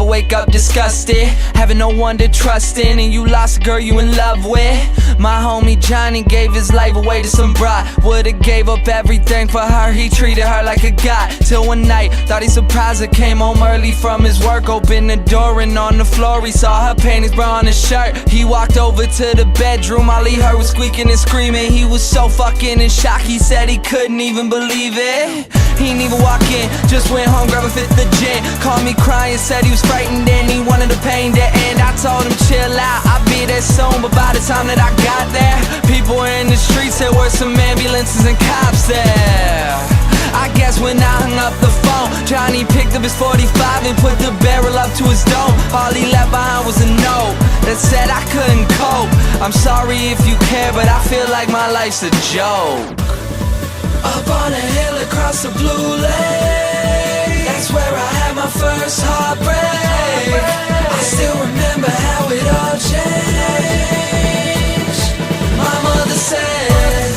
never wake up disgusted, having no one to trust in, and you lost a girl you in love with. My homie Johnny gave his life away to some bride. Would've gave up everything for her, he treated her like a god. Till one night, thought he surprised her, came home early from his work, opened the door and on the floor he saw her panties, bra on his shirt. He walked over to the bedroom, all he heard was squeaking and screaming. He was so fucking in shock, he said he couldn't even believe it. He didn't even walk in, just went home, grabbed a fifth of gin. Called me crying, said he was frightened and he wanted the pain to end. I told him chill out, I'll be there soon. But by the time that I got there, people were in the streets, there were some ambulances and cops there. I guess when I hung up the phone, Johnny picked up his 45 and put the barrel up to his dome. All he left behind was a note that said I couldn't cope. I'm sorry if you care, but I feel like my life's a joke. Up on a hill across the blue lake, that's where I had my first heartbreak. I still remember how it all changed. My mother said,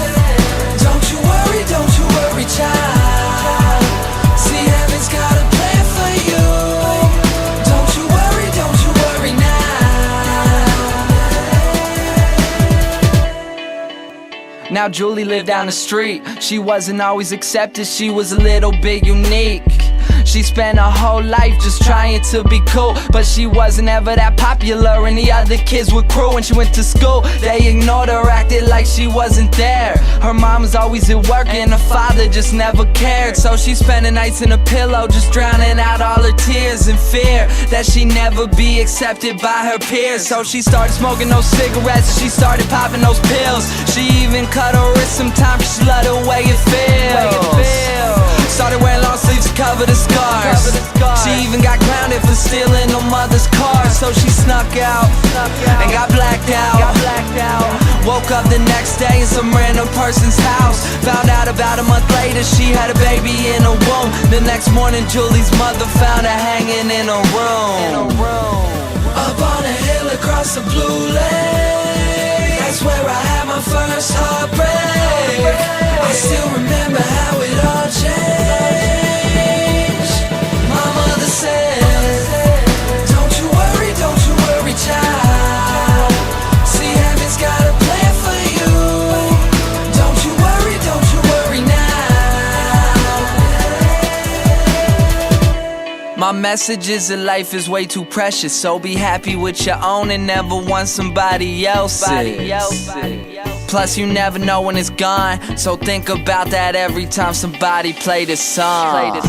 don't you worry, child. See, heaven's got a plan for you. Don't you worry now. Now Julie lived down the street. She wasn't always accepted, she was a little bit unique. She spent her whole life just trying to be cool, but she wasn't ever that popular and the other kids were cruel. When she went to school, they ignored her, acted like she wasn't there. Her mom was always at work and her father just never cared. So she spent the nights in a pillow, just drowning out all her tears in fear that she'd never be accepted by her peers. So she started smoking those cigarettes and she started popping those pills. She even cut her wrist sometimes cause she loved the way it feels. Started wearing long sleeves to cover the scars. She even got grounded for stealing her mother's car. So she snuck out and got blacked out. Woke up the next day in some random person's house. Found out about a month later she had a baby in her womb. The next morning Julie's mother found her hanging in her room. Up on a hill across the blue lake, that's where I had my first heartbreak. I still remember how it all changed. My mother said, don't you worry, child. See, heaven's got a plan for you. Don't you worry now. My message is that life is way too precious, so be happy with your own and never want somebody else's. Plus you never know when it's gone, so think about that every time somebody play this song.